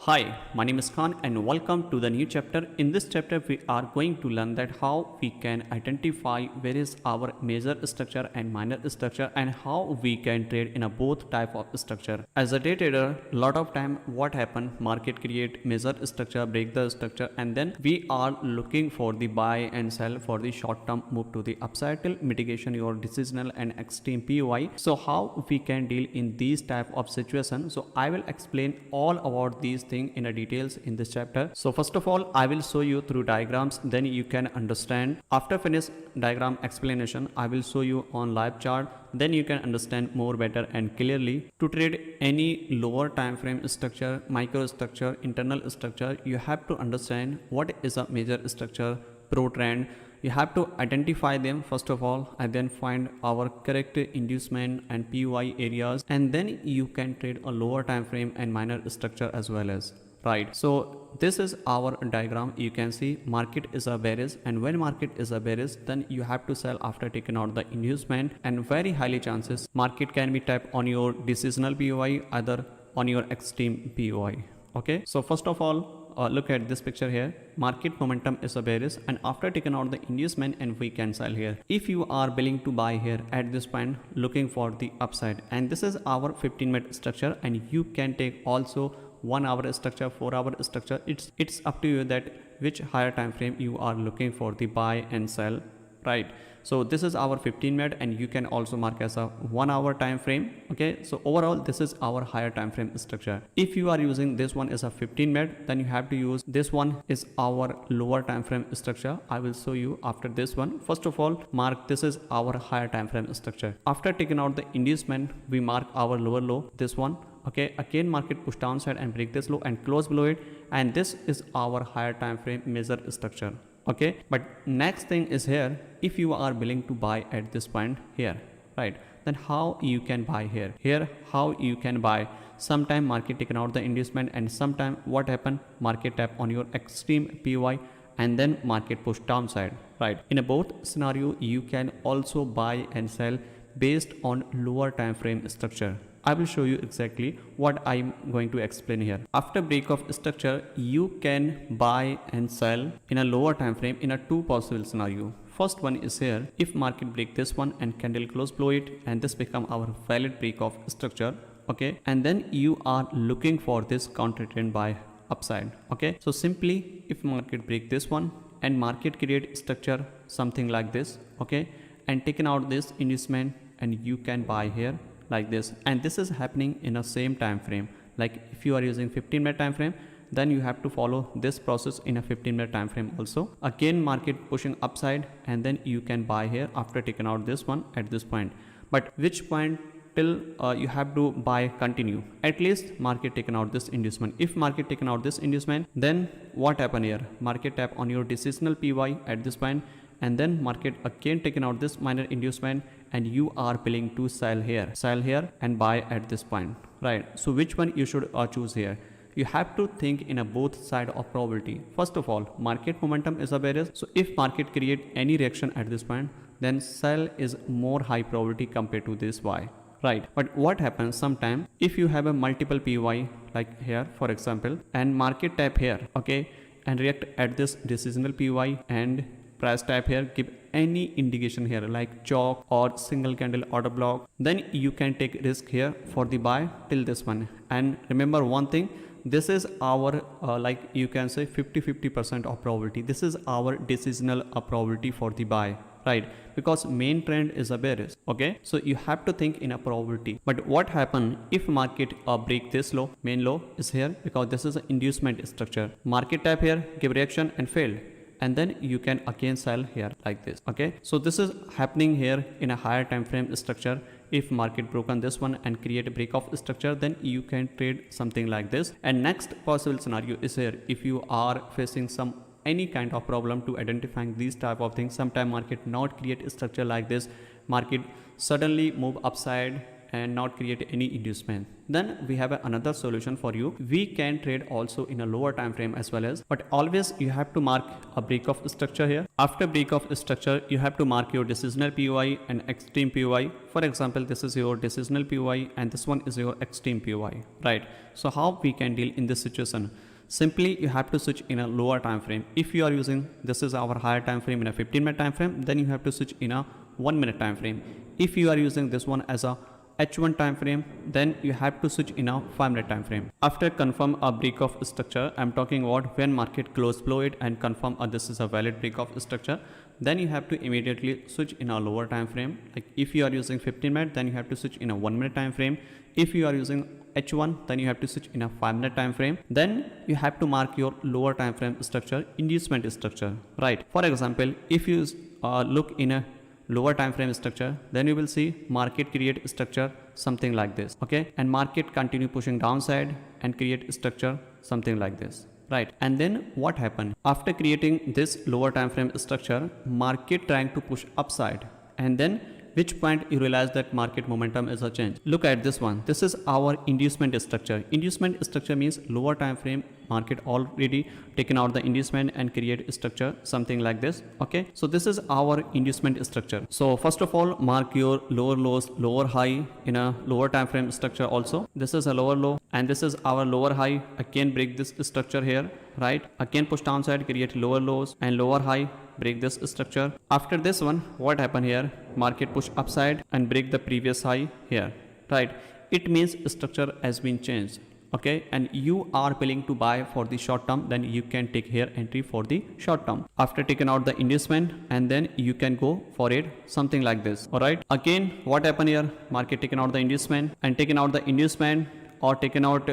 Hi, my name is Khan and welcome to the new chapter. In this chapter, we are going to learn that how we can identify where is our major structure and minor structure and how we can trade in a both type of structure. As a day trader, lot of time what happen, market create major structure, break the structure and then we are looking for the buy and sell for the short term move to the upside till mitigation your decisional and extreme POI. So how we can deal in these type of situation. So I will explain all about these things in a details in this chapter. So first of all, I will show you through diagrams, then you can understand. After finish diagram explanation, I will show you on live chart, then you can understand more better and clearly. To trade any lower time frame structure, micro structure, internal structure, you have to understand what is a major structure, pro trend. You have to identify them first of all and then find our correct inducement and POI areas, and then you can trade a lower time frame and minor structure as well as, right? So this is our diagram. You can see market is a bearish, and when market is a bearish, then you have to sell after taking out the inducement, and very highly chances market can be tapped on your decisional POI, either on your extreme POI. Okay, so first of all, look at this picture here. Market momentum is a bearish, and after taking out the inducement, and we can sell here. If you are willing to buy here at this point, looking for the upside, and this is our 15-minute structure, and you can take also 1 hour structure, 4 hour structure. It's up to you that which higher time frame you are looking for the buy and sell, right? So this is our 15-minute, and you can also mark as a 1 hour time frame. Okay, so overall this is our higher time frame structure. If you are using this one as a 15-minute, then you have to use this one is our lower time frame structure. I will show you after this one. First of all, mark this is our higher time frame structure. After taking out the inducement, we mark our lower low, this one. Okay, again market push downside and break this low and close below it, and this is our higher time frame major structure. Okay, but next thing is here, if you are willing to buy at this point here, right, then how you can buy here how you can buy. Sometime market taken out the inducement, and sometime what happen, market tap on your extreme POI and then market push downside, right? In a both scenario, you can also buy and sell based on lower time frame structure. I will show you exactly what I'm going to explain here. After break of structure, you can buy and sell in a lower time frame in a two possible scenario. First one is here, if market break this one and candle close below it, and this become our valid break of structure. Okay, and then you are looking for this counter trend buy upside. Okay, so simply if market break this one and market create structure something like this, okay, and taken out this inducement, and you can buy here like this, and this is happening in a same time frame. Like if you are using 15-minute time frame, then you have to follow this process in a 15-minute time frame also. Again market pushing upside, and then you can buy here after taking out this one at this point. But which point till you have to buy continue, at least market taken out this inducement. If market taken out this inducement, then what happen here, market tap on your decisional PY at this point, and then market again taken out this minor inducement, and you are willing to sell here and buy at this point, right? So which one you should choose here? You have to think in a both side of probability. First of all, market momentum is a bearish, so if market create any reaction at this point, then sell is more high probability compared to this buy, right? But what happens sometime, if you have a multiple PY like here for example, and market tap here, okay, and react at this decisional PY, and price tap here, give any indication here like chalk or single candle order block, then you can take risk here for the buy till this one. And remember one thing, this is our like you can say 50% of probability. This is our decisional probability for the buy, right? Because main trend is a bearish. Okay, so you have to think in a probability. But what happen if market break this low, main low is here, because this is an inducement structure, market tap here, give reaction and failed, and then you can again sell here like this. Okay, so this is happening here in a higher time frame structure. If market broken this one and create a break of structure, then you can trade something like this. And next possible scenario is here, if you are facing some any kind of problem to identifying these type of things. Sometime market not create a structure like this, market suddenly move upside and not create any inducement. Then we have another solution for you. We can trade also in a lower time frame as well as, but always you have to mark a break of structure here. After break of structure, you have to mark your decisional POI and extreme POI. For example, this is your decisional POI and this one is your extreme POI, right? So how we can deal in this situation? Simply you have to switch in a lower time frame. If you are using, this is our higher time frame in a 15-minute time frame, then you have to switch in a 1-minute time frame. If you are using this one as a H1 time frame, then you have to switch in a 5-minute time frame. After confirm a break of structure, I'm talking about when market close below it and confirm this is a valid break of structure, then you have to immediately switch in a lower time frame. Like if you are using 15-minute, then you have to switch in a 1-minute time frame. If you are using H1, then you have to switch in a 5-minute time frame. Then you have to mark your lower time frame structure, inducement structure, right? For example, if you look in a lower time frame structure, then you will see market create structure something like this, okay, and market continue pushing downside and create structure something like this, right? And then what happened after creating this lower time frame structure, market trying to push upside, and then which point you realize that market momentum is a change. Look at this one. This is our inducement structure. Inducement structure means lower time frame market already taken out the inducement and create structure something like this, okay? So this is our inducement structure. So first of all, mark your lower lows, lower high in a lower time frame structure also. This is a lower low and this is our lower high. Again break this structure here, right? Again push downside, create lower lows and lower high, break this structure. After this one, what happened here? Market push upside and break the previous high here, right? It means structure has been changed, okay, and you are willing to buy for the short term, then you can take here entry for the short term after taking out the inducement, and then you can go for it something like this. All right, again what happened here? Market taken out the inducement and taken out the inducement or taken out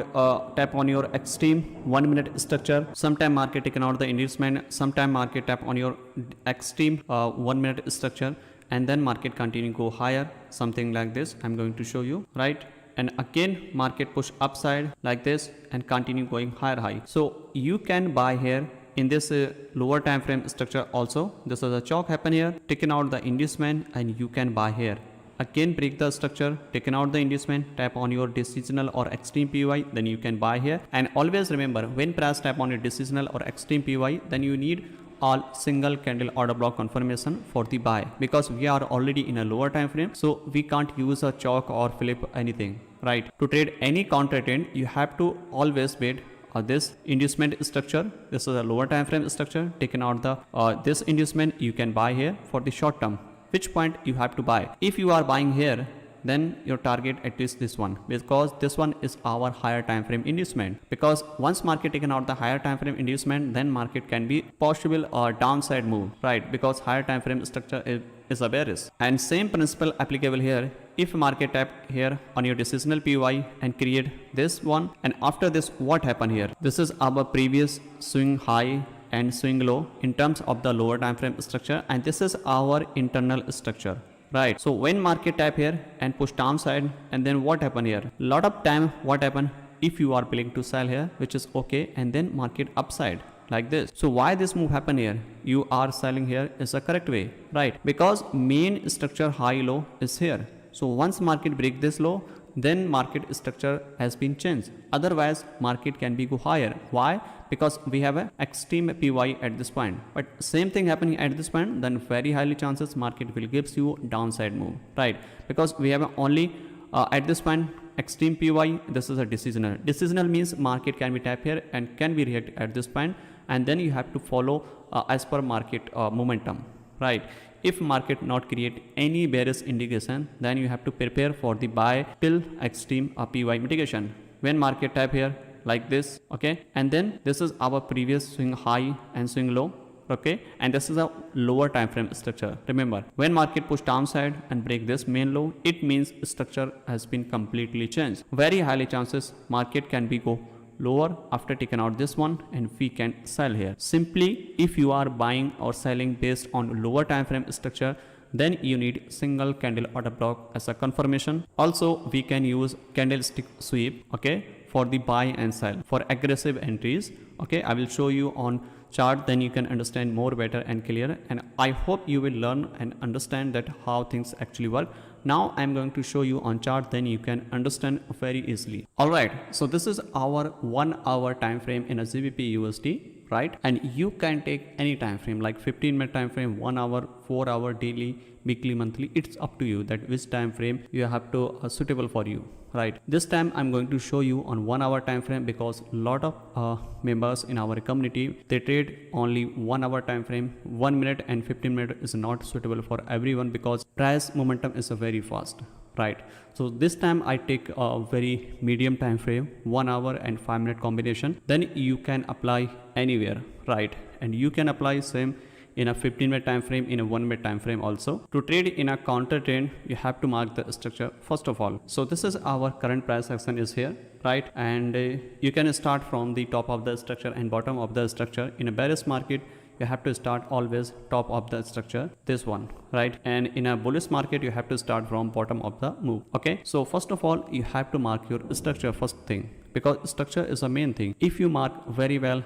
tap on your extreme 1-minute structure. Sometime market taken out the inducement, sometime market tap on your extreme 1-minute structure, and then market continue go higher something like this. I'm going to show you, right? And again market push upside like this and continue going higher high. So you can buy here in this lower time frame structure also. This is a chalk happen here, taken out the inducement and you can buy here. Again break the structure, taken out the inducement, tap on your decisional or extreme POI, then you can buy here. And always remember, when price tap on your decisional or extreme POI, then you need all single candle order block confirmation for the buy, because we are already in a lower time frame, so we can't use a chalk or flip anything, right? To trade any counter trend, you have to always wait this inducement structure. This is a lower time frame structure, taken out the this inducement, you can buy here for the short term. Which point you have to buy? If you are buying here, then your target at least this one, because this one is our higher time frame inducement. Because once market taken out the higher time frame inducement, then market can be possible or downside move, right? Because higher time frame structure is a bearish. And same principle applicable here. If market tap here on your decisional POI and create this one, and after this what happened here? This is our previous swing high and swing low in terms of the lower time frame structure, and this is our internal structure, right? So when market tap here and push downside, and then what happen here? Lot of time what happen if you are willing to sell here, which is okay, and then market upside like this. So why this move happen here? You are selling here is a correct way, right? Because main structure high low is here. So once market break this low, then market structure has been changed. Otherwise market can be go higher. Why? Because we have a extreme PY at this point, but same thing happening at this point, then very highly chances market will gives you downside move, right? Because we have only at this point extreme PY. This is a decisional means market can be tap here and can be react at this point, and then you have to follow as per market momentum, right? If market not create any bearish indication, then you have to prepare for the buy till extreme PY mitigation. When market tap here like this, okay, and then this is our previous swing high and swing low, okay, and this is a lower time frame structure. Remember, when market push downside and break this main low, it means structure has been completely changed. Very highly chances market can be go lower after taking out this one, and we can sell here. Simply if you are buying or selling based on lower time frame structure, then you need single candle order block as a confirmation. Also we can use candlestick sweep, okay, for the buy and sell for aggressive entries. Okay, I will show you on chart, then you can understand more better and clear, and I hope you will learn and understand that how things actually work. Now I'm going to show you on chart, then you can understand very easily. Alright, so this is our 1 hour time frame in a GBP USD, right? And you can take any time frame like 15-minute time frame, 1 hour, 4 hour, daily, weekly, monthly. It's up to you that which time frame you have to suitable for you, right? This time I'm going to show you on 1 hour time frame because lot of members in our community, they trade only 1 hour time frame. 1 minute and 15-minute is not suitable for everyone because price momentum is very fast, right? So this time I take a very medium time frame, 1 hour and 5-minute combination. Then you can apply anywhere, right? And you can apply same in a 15-minute time frame, in a 1-minute time frame also. To trade in a counter trend, you have to mark the structure first of all. So this is our current price action is here, right? And you can start from the top of the structure and bottom of the structure. In a bearish market, you have to start always top of the structure, this one, right? And in a bullish market, you have to start from bottom of the move. Okay, so first of all, you have to mark your structure first thing, because structure is the main thing. If you mark very well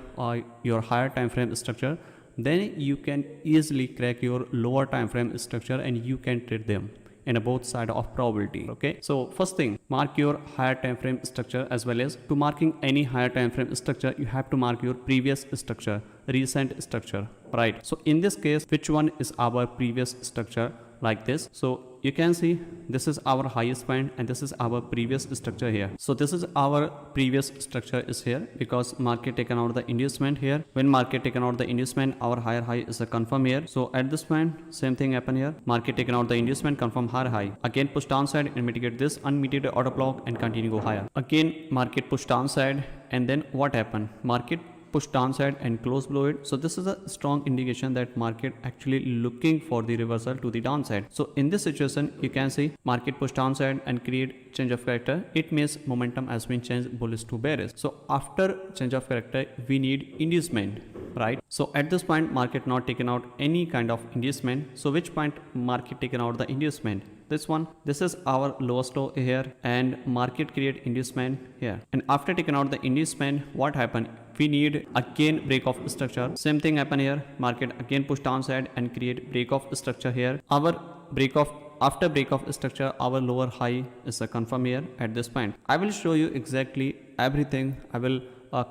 your higher time frame structure, then you can easily crack your lower time frame structure and you can trade them in a both side of probability. Okay, so first thing, mark your higher time frame structure. As well as to marking any higher time frame structure, you have to mark your previous structure, recent structure, right? So in this case, which one is our previous structure, like this? So you can see this is our highest point and this is our previous structure here. So this is our previous structure is here because market taken out the inducement here. When market taken out the inducement, our higher high is a confirm here. So at this point, same thing happen here. Market taken out the inducement, confirm higher high. Again push downside and mitigate this, unmitigated order block and continue go higher. Again market push downside, and then what happened? Market push downside and close below it. So this is a strong indication that market actually looking for the reversal to the downside. So in this situation, you can see market push downside and create change of character. It means momentum has been changed bullish to bearish. So after change of character, we need inducement, right? So at this point, market not taken out any kind of inducement. So which point market taken out the inducement? This one. This is our lowest low here, and market create inducement here. And after taking out the inducement, what happened? We need again break of structure. Same thing happen here. Market again push downside and create break of structure here. Our break of after break of structure, our lower high is a confirm here at this point. I will show you exactly everything. I will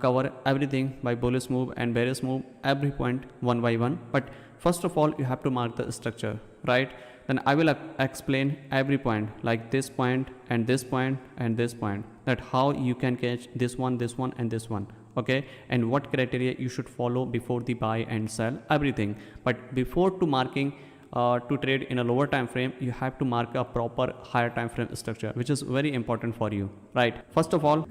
cover everything by bullish move and bearish move, every point one by one. But first of all, you have to mark the structure, right? Then I will explain every point, like this point and this point and this point, that how you can catch this one and this one. Okay, and what criteria you should follow before the buy and sell, everything. But before to marking to trade in a lower time frame, you have to mark a proper higher time frame structure, which is very important for you, right? First of all,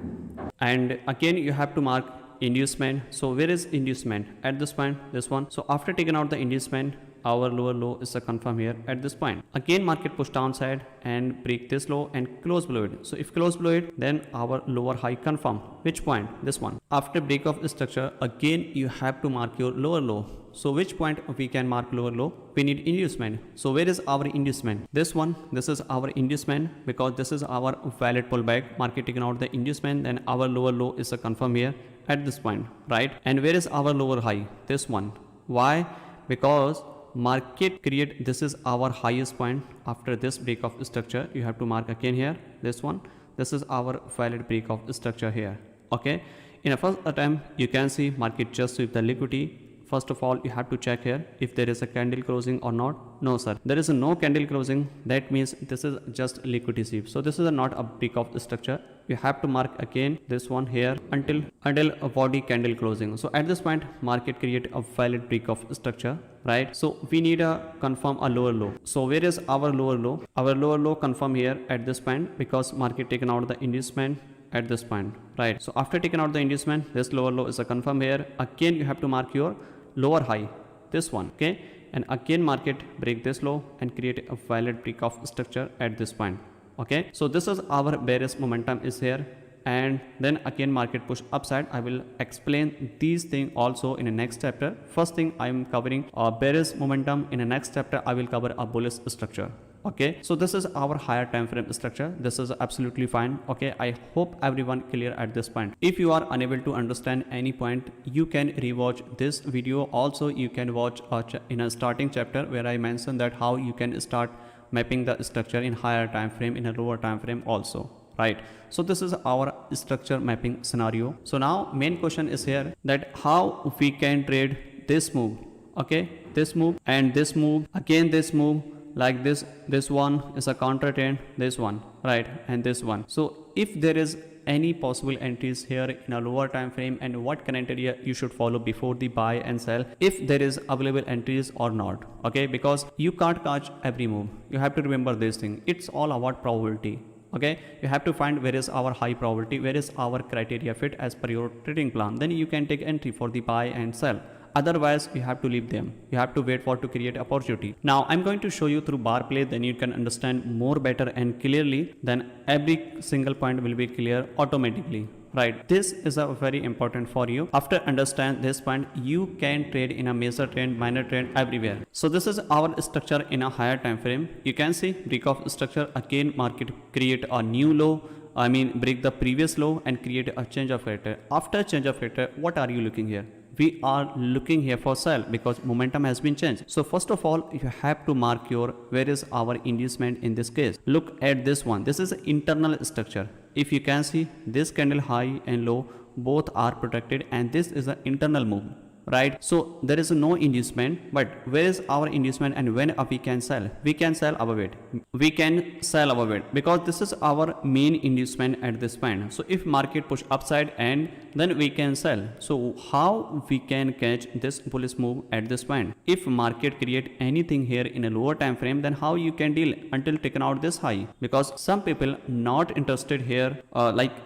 and again you have to mark inducement. So where is inducement? At this point, this one. So after taking out the inducement, our lower low is a confirm here at this point. Again market push downside and break this low and close below it. So if close below it, then our lower high confirm. Which point? This one. After break of structure, again you have to mark your lower low. So which point we can mark lower low? We need inducement. So where is our inducement? This one. This is our inducement because this is our valid pullback. Market taking out the inducement, then our lower low is a confirm here at this point, right? And where is our lower high? This one. Why? Because market create, this is our highest point. After this break of structure, you have to mark again here, this one. This is our valid break of structure here. Okay, in a first attempt, you can see market just sweep the liquidity. First of all, you have to check here if there is a candle closing or not. No sir, there is no candle closing. That means this is just liquidity sweep. So this is not a break of structure. You have to mark again this one here until a body candle closing. So at this point, market create a valid break of structure, right? So we need a confirm a lower low. So where is our lower low? Our lower low confirm here at this point because market taken out the inducement at this point, right? So after taking out the inducement, this lower low is a confirm here. Again, you have to mark your lower high, this one. Okay, and again market break this low and create a valid break of structure at this point. Okay, so this is our bearish momentum is here, and then again market push upside. I will explain these things also in the next chapter. First thing, I am covering a bearish momentum. In the next chapter, I will cover a bullish structure. Okay, so this is our higher time frame structure. This is absolutely fine. Okay, I hope everyone clear at this point. If you are unable to understand any point, you can rewatch this video. Also, you can watch in a starting chapter where I mentioned that how you can start mapping the structure in higher time frame, in a lower time frame also, right? So this is our structure mapping scenario. So now main question is here that how we can trade this move, okay, this move and this move, again this move, like this one is a counter trend, this one, right, and this one. So if there is any possible entries here in a lower time frame, and what criteria you should follow before the buy and sell, if there is available entries or not, okay, because you can't catch every move. You have to remember this thing. It's all about probability, okay. You have to find where is our high probability, where is our criteria fit as per your trading plan, then you can take entry for the buy and sell. Otherwise you have to leave them. You have to wait for to create opportunity. Now I'm going to show you through bar play, then you can understand more better and clearly, then every single point will be clear automatically, right? This is a very important for you. After understand this point, you can trade in a major trend, minor trend, everywhere. So this is our structure in a higher time frame. You can see break of structure, again market create a new low, break the previous low and create a change of factor. After change of factor, what are you looking here? We are looking here for sell because momentum has been changed. So first of all, you have to mark your where is our inducement in this case. Look at this one. This is internal structure. If you can see, this candle high and low both are protected, and this is an internal move, right? So there is no inducement, but where is our inducement and when we can sell? We can sell above it. We can sell above it because this is our main inducement at this point. So if market push upside, and then we can sell. So how we can catch this bullish move at this point? If market create anything here in a lower time frame, then how you can deal until taken out this high? Because some people not interested here,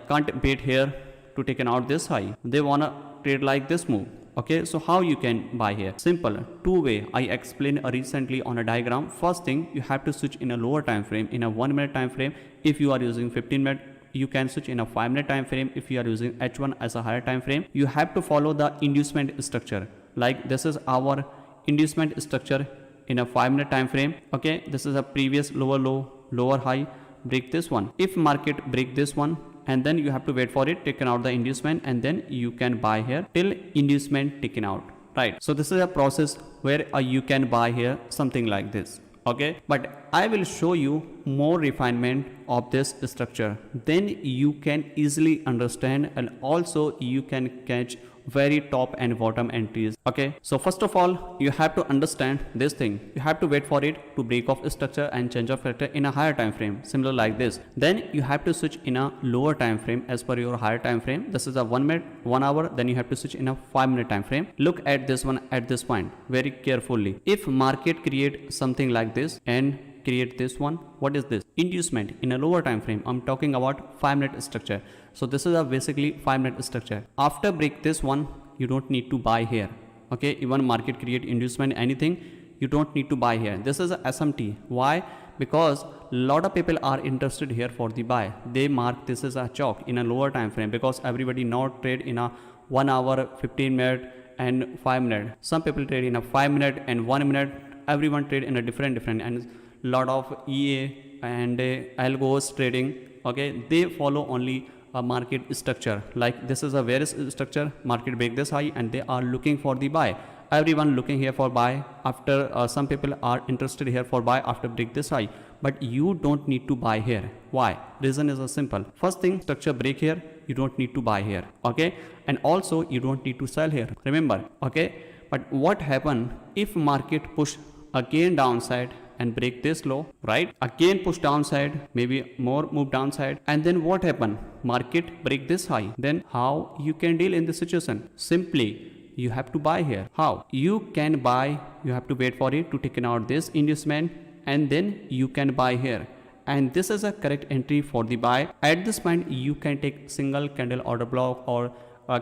can't wait here to taken out this high. They wanna trade like this move. Okay, so how you can buy here? Simple, two way. I explained recently on a diagram. First thing, you have to switch in a lower time frame, in a 1 minute time frame. If you are using 15 minute, you can switch in a 5 minute time frame. If you are using H1 as a higher time frame, you have to follow the inducement structure. Like this is our inducement structure in a 5 minute time frame. Okay, this is a previous lower low, lower high, break this one. If market break this one, and then you have to wait for it taken out the inducement, and then you can buy here till inducement taken out, right? So this is a process where you can buy here something like this, okay. But I will show you more refinement of this structure, then you can easily understand, and also you can catch very top and bottom entries, okay. So first of all, you have to understand this thing. You have to wait for it to break off structure and change of factor in a higher time frame, similar like this. Then you have to switch in a lower time frame as per your higher time frame. This is a 1 minute, 1 hour. Then you have to switch in a 5 minute time frame. Look at this one at this point very carefully. If market create something like this and create this one, what is this? Inducement in a lower time frame. I'm talking about 5 minute structure. So this is a basically 5 minute structure. After break this one, you don't need to buy here, okay. Even market create inducement anything, you don't need to buy here. This is a SMT. Why? Because lot of people are interested here for the buy. They mark this as a chalk in a lower time frame because everybody not trade in a 1 hour, 15 minute and 5 minute. Some people trade in a 5 minute and 1 minute. Everyone trade in a different and lot of EA and algos trading, okay. They follow only a market structure. Like this is a various structure, market break this high and they are looking for the buy. Everyone looking here for buy. After some people are interested here for buy after break this high, but you don't need to buy here. Why? Reason is a simple. First thing, structure break here, you don't need to buy here, okay. And also you don't need to sell here, remember, okay. But what happen if market push again downside and break this low, right? Again push downside, maybe more move downside, and then what happen? Market break this high. Then how you can deal in this situation? Simply you have to buy here. How? You can buy, you have to wait for it to taken out this inducement, and then you can buy here. And this is a correct entry for the buy. At this point, you can take single candle order block or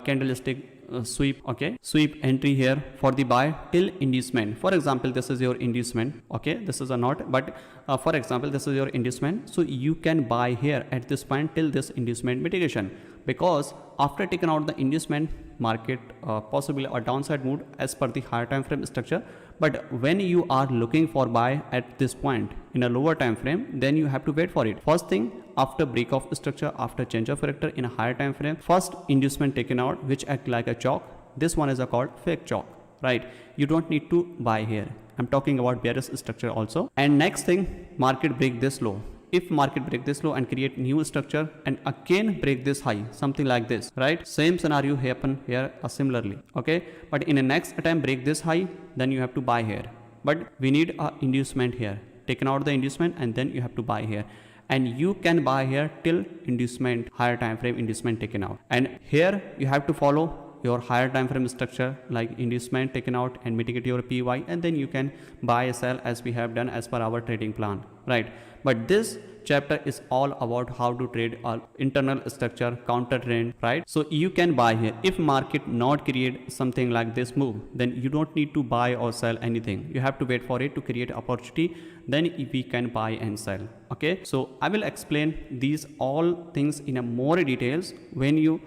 candlestick sweep, okay, sweep entry here for the buy till inducement. For example, this is your inducement, okay, this is a not, but for example, this is your inducement. So you can buy here at this point till this inducement mitigation, because after taking out the inducement, market possibly a downside move as per the higher time frame structure. But when you are looking for buy at this point in a lower time frame, then you have to wait for it. First thing, after break of structure, after change of character in a higher time frame, first inducement taken out, which act like a chalk. This one is called fake chalk, right? You don't need to buy here. I'm talking about bearish structure also. And next thing, market break this low. If market break this low and create new structure and again break this high, something like this, right? Same scenario happen here similarly, okay? But in the next attempt break this high, then you have to buy here. But we need a inducement here. Taken out the inducement and then you have to buy here. And you can buy here till inducement, higher time frame inducement taken out. And here you have to follow your higher time frame structure like inducement taken out and mitigate your PY, and then you can buy sell as we have done as per our trading plan, right? But this chapter is all about how to trade internal structure, counter trend, right? So you can buy here. If market not create something like this move, then you don't need to buy or sell anything. You have to wait for it to create opportunity, then we can buy and sell. Okay, so I will explain these all things in a more details when you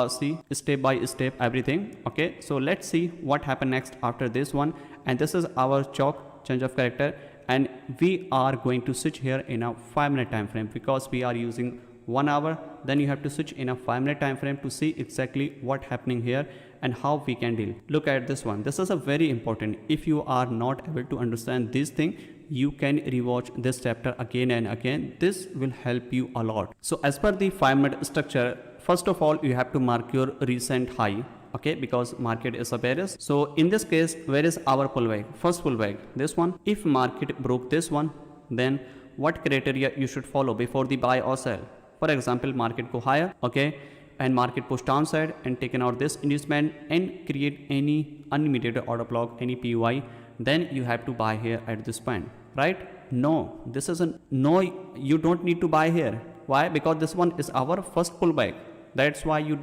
see step by step everything. Okay, so let's see what happened next after this one. And this is our chalk change of character, and we are going to switch here in a 5-minute time frame because we are using 1 hour. Then you have to switch in a 5-minute time frame to see exactly what happening here and how we can deal. Look at this one. This is a very important. If you are not able to understand this thing, you can rewatch this chapter again and again. This will help you a lot. So as per the 5-minute structure, first of all, you have to mark your recent high, okay, because market is a bearish. So in this case, where is our pullback? First pullback, this one. If market broke this one, then what criteria you should follow before the buy or sell? For example, market go higher, okay, and market push downside and taken out this inducement and create any unlimited order block, any PY, then you have to buy here at this point, right? No, this isn't, no, you don't need to buy here. Why? Because this one is our first pullback. That's why you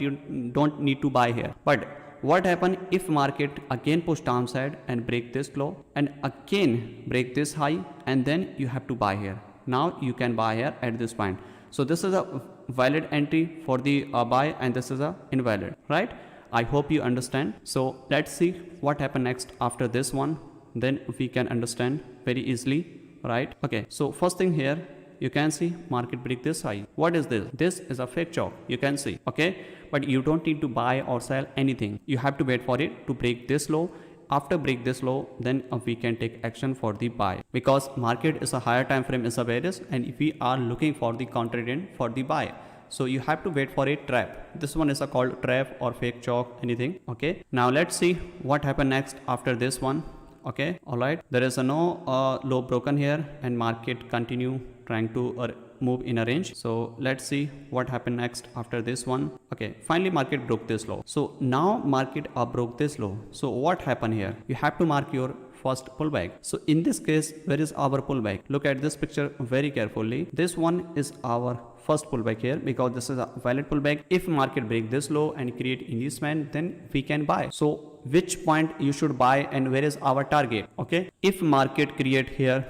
don't need to buy here. But what happen if market again push downside and break this low and again break this high, and then you have to buy here. Now you can buy here at this point. So this is a valid entry for the buy, and this is a invalid, right? I hope you understand. So let's see what happened next after this one. Then we can understand very easily, right? Okay, so first thing here, you can see market break this high. What is this? This is a fake chalk, you can see, okay? But you don't need to buy or sell anything. You have to wait for it to break this low. After break this low, then we can take action for the buy, because market is a higher time frame, is a bearish, and we are looking for the counter trend for the buy. So you have to wait for a trap. This one is a called trap or fake chalk, anything, okay? Now let's see what happened next after this one. Okay, all right, there is a no low broken here, and market continue trying to move in a range. So let's see what happened next after this one. Okay, finally market broke this low. So now market broke this low. So what happened here? You have to mark your first pullback. So in this case, where is our pullback? Look at this picture very carefully. This one is our first pullback here, because this is a valid pullback. If market break this low and create inducement, then we can buy. So which point you should buy and where is our target? Okay, if market create here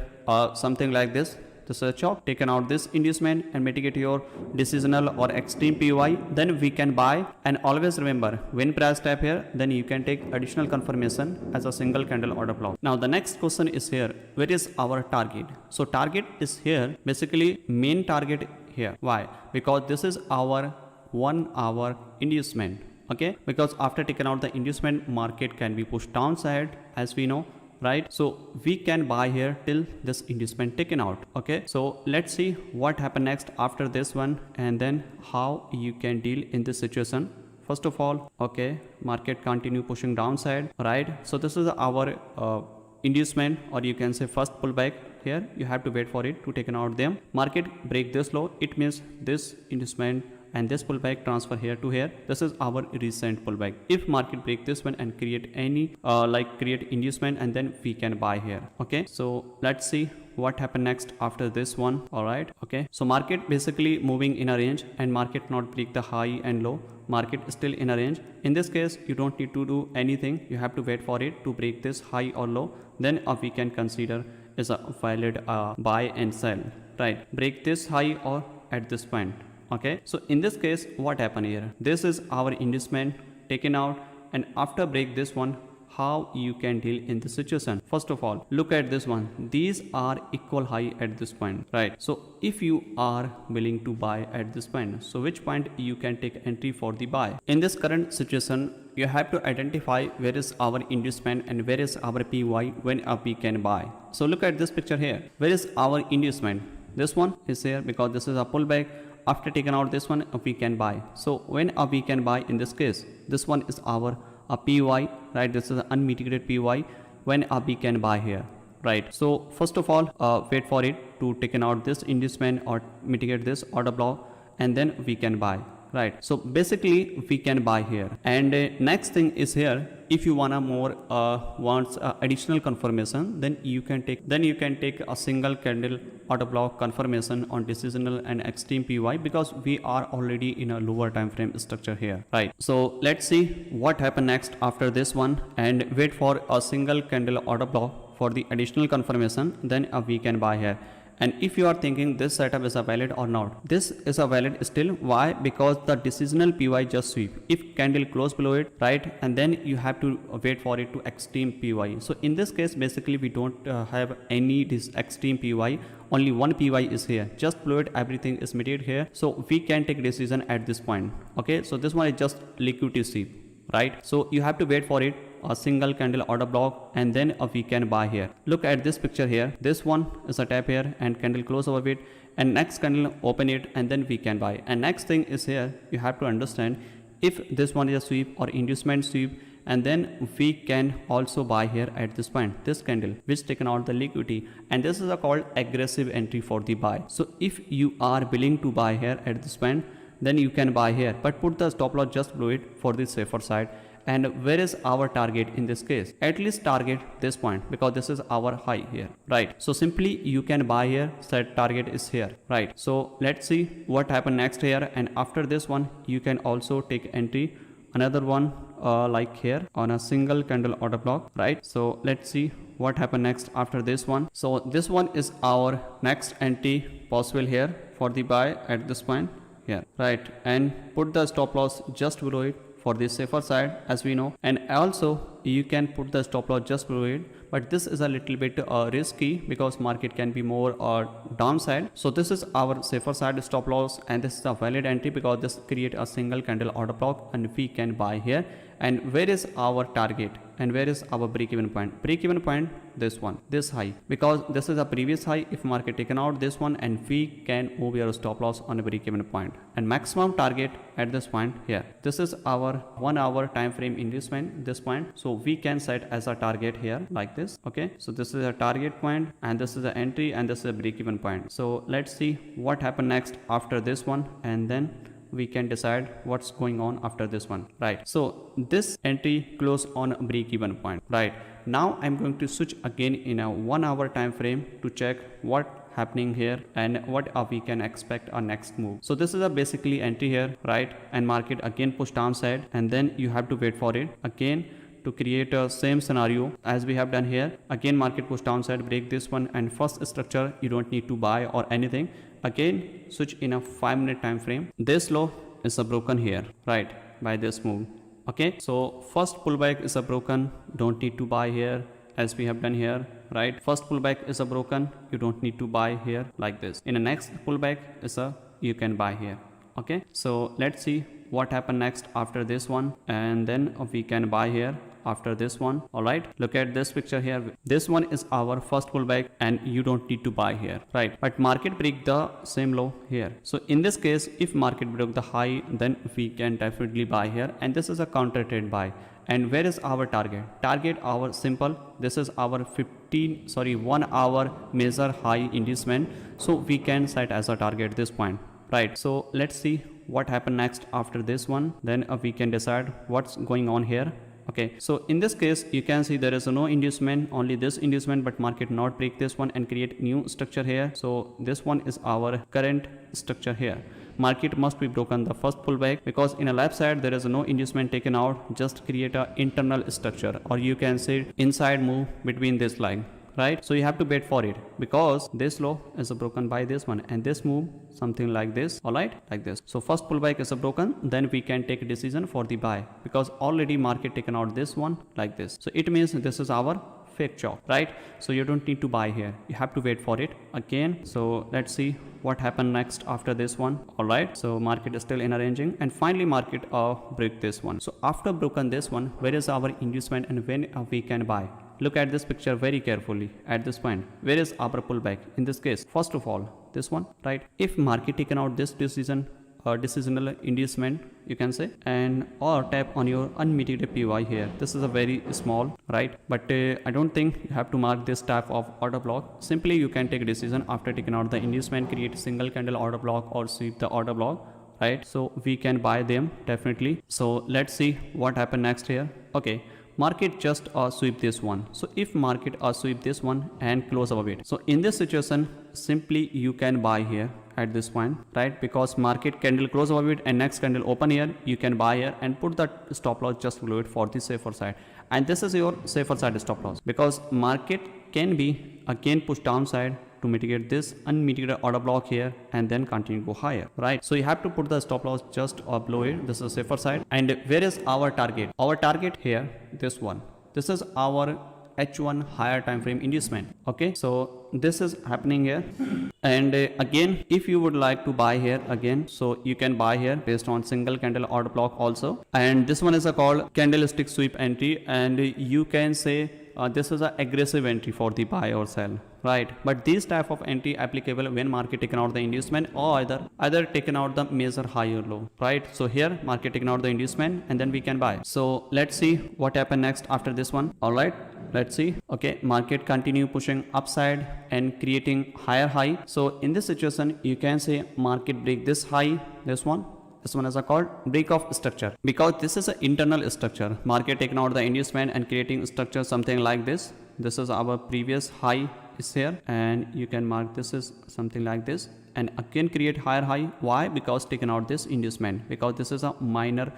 something like this, this is a chalk, taken out this inducement and mitigate your decisional or extreme PY, then we can buy. And always remember, when price tap here, then you can take additional confirmation as a single candle order block. Now the next question is here, where is our target? So target is here, basically main target here. Why? Because this is our 1 hour inducement, okay? Because after taking out the inducement, market can be pushed downside, as we know, right? So we can buy here till this inducement taken out. Okay, so let's see what happened next after this one, and then how you can deal in this situation. First of all, okay, market continue pushing downside, right? So this is our inducement, or you can say first pullback. Here you have to wait for it to taken out them. Market break this low, it means this inducement and this pullback transfer here to here. This is our recent pullback. If market break this one and create any create inducement, and then we can buy here. Okay, so let's see what happened next after this one. All right, okay, so market basically moving in a range, and market not break the high and low, market still in a range. In this case, you don't need to do anything. You have to wait for it to break this high or low, then we can consider is a valid buy and sell, right? Break this high or at this point. Okay, so in this case, what happened here? This is our inducement taken out, and after break this one, how you can deal in this situation. First of all, look at this one. These are equal high at this point, right? So if you are willing to buy at this point, so which point you can take entry for the buy? In this current situation, you have to identify where is our inducement and where is our PY when we can buy. So look at this picture here. Where is our inducement? This one is here because this is a pullback. After taking out this one, we can buy. So when we can buy in this case, this one is our PY, right? This is an unmitigated PY when we can buy here, right? So first of all, wait for it to taken out this inducement or mitigate this order block, and then we can buy, right? So basically we can buy here. And next thing is here, if you wanna more wants additional confirmation, then you can take a single candle order block confirmation on decisional and extreme PY, because we are already in a lower time frame structure here, right? So let's see what happen next after this one, and wait for a single candle order block for the additional confirmation, then we can buy here. And if you are thinking this setup is a valid or not, this is a valid still. Why? Because the decisional PY just sweep. If candle close below it, right, and then you have to wait for it to extreme PY. So in this case, basically we don't have any this extreme PY. Only one PY is here. Just below it, everything is mitigated here. So we can take decision at this point. Okay, so this one is just liquidity sweep, right? So you have to wait for it a single candle order block, and then we can buy here. Look at this picture here. This one is a tap here and candle close over it, and next candle open it, and then we can buy. And next thing is here, you have to understand if this one is a sweep or inducement sweep, and then we can also buy here at this point, this candle which taken out the liquidity, and this is a called aggressive entry for the buy. So if you are willing to buy here at this point, then you can buy here, but put the stop loss just below it for the safer side. And where is our target in this case? At least target this point, because this is our high here, right? So simply you can buy here, set target is here, right? So let's see what happen next here. And after this one, you can also take entry another one like here on a single candle order block, right? So let's see what happen next after this one. So this one is our next entry possible here for the buy at this point here, right? And put the stop loss just below it for the safer side, as we know. And also you can put the stop loss just below it, but this is a little bit risky because market can be more downside. So this is our safer side stop loss, and this is a valid entry because this create a single candle order block, and we can buy here. And where is our target and where is our break-even point? Break-even point, this one, this high, because this is a previous high. If market taken out this one, and we can move your stop loss on a break-even point. And maximum target at this point here, this is our 1 hour time frame inducement, this point. So we can set as a target here like this. Okay, so this is a target point, and this is the entry, and this is a break-even point. So let's see what happen next after this one, and then we can decide what's going on after this one, right? So this entry close on break-even point, right? Now I'm going to switch again in a 1 hour time frame to check what happening here and what we can expect our next move. So this is a basically entry here, right? And market again push downside, and then you have to wait for it again to create a same scenario as we have done here. Again market push downside, break this one, and first structure you don't need to buy or anything. Again switch in a 5-minute time frame. This low is a broken here, right, by this move. Okay, so first pullback is a broken, don't need to buy here as we have done here, right? First pullback is a broken, you don't need to buy here like this. In the next pullback is a you can buy here. Okay, so let's see what happened next after this one, and then we can buy here after this one. All right, look at this picture here. This one is our first pullback, and you don't need to buy here, right? But market break the same low here. So in this case, if market broke the high, then we can definitely buy here, and this is a counter trade buy. And where is our target? Target our simple, this is our 1 hour major high inducement. So we can set as a target this point, right? So let's see what happened next after this one, then we can decide what's going on here. Okay, so in this case you can see there is no inducement, only this inducement, but market not break this one and create new structure here. So this one is our current structure here. Market must be broken the first pullback, because in a left side there is no inducement taken out, just create a internal structure, or you can say inside move between this line, right? So you have to wait for it because this low is broken by this one and this move something like this, all right, like this. So first pullback is broken, then we can take a decision for the buy because already market taken out this one like this. So it means this is our fake chop, right? So you don't need to buy here, you have to wait for it again. So let's see what happened next after this one. All right, so market is still in a ranging and finally market break this one. So after broken this one, where is our inducement and when we can buy? Look at this picture very carefully at this point. Where is our pullback in this case? First of all, this one, right? If market taken out this decision, decisional inducement you can say, and or tap on your unmitigated PY here. This is a very small, right? But I don't think you have to mark this type of order block. Simply you can take a decision after taking out the inducement, create a single candle order block or sweep the order block, right? So we can buy them definitely. So let's see what happened next here. Okay, market just sweep this one. So if market sweep this one and close above it, so in this situation simply you can buy here at this point, right? Because market candle close above it and next candle open here, you can buy here and put that stop loss just below it for the safer side. And this is your safer side stop loss because market can be again push downside to mitigate this unmitigated order block here and then continue to go higher, right? So you have to put the stop loss just below it. This is safer side. And where is our target? Our target here, this one. This is our H1 higher time frame inducement. Okay, so this is happening here. And again, if you would like to buy here again, so you can buy here based on single candle order block also. And this one is called candlestick sweep entry, and you can say this is an aggressive entry for the buy or sell, right? But this type of entry applicable when market taken out the inducement or either taken out the major high or low, right? So here market taken out the inducement and then we can buy. So let's see what happened next after this one. All right, let's see. Okay, market continue pushing upside and creating higher high. So in this situation you can say market break this high, this one is called break of structure because this is an internal structure. Market taking out the inducement and creating structure something like this. This is our previous high is here and you can mark this is something like this and again create higher high. Why? Because taken out this inducement, because this is a minor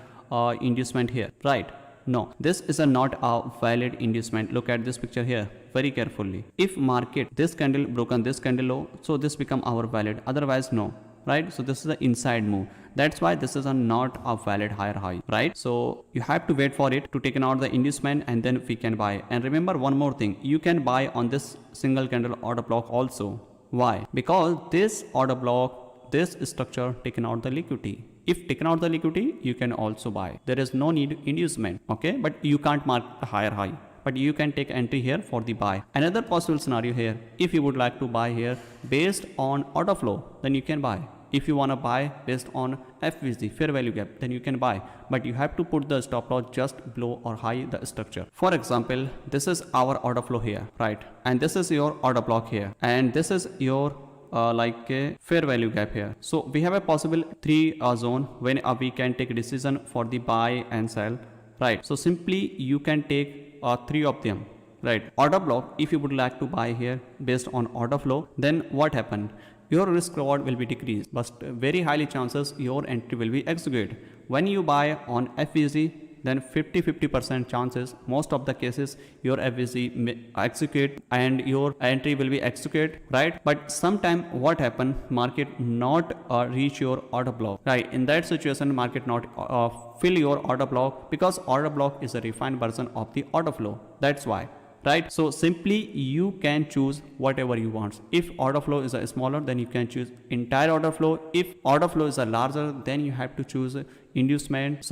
inducement here, right? No, this is not a valid inducement. Look at this picture here very carefully. If market this candle broken this candle low, so this become our valid, otherwise no, right? So this is an inside move. That's why this is not a valid higher high, right? So you have to wait for it to take out the inducement and then we can buy. And remember one more thing, you can buy on this single candle order block also. Why? Because this order block, this structure taken out the liquidity. If taken out the liquidity, you can also buy. There is no need inducement, okay? But you can't mark the higher high. But you can take entry here for the buy. Another possible scenario here, if you would like to buy here based on order flow, then you can buy. If you want to buy based on FVG, fair value gap, then you can buy. But you have to put the stop loss just below or high the structure. For example, this is our order flow here, right? And this is your order block here. And this is your like a fair value gap here. So we have a possible three zone when we can take a decision for the buy and sell, right? So simply you can take three of them, right? Order block, if you would like to buy here based on order flow, then what happened? Your risk reward will be decreased, but very highly chances your entry will be executed. When you buy on FVG, then 50% chances, most of the cases your FVG may execute and your entry will be executed, right? But sometime what happen, market not reach your order block, right? In that situation, market not fill your order block because order block is a refined version of the order flow. That's why. Right? So simply you can choose whatever you want. If order flow is a smaller, then you can choose entire order flow. If order flow is a larger, then you have to choose inducement,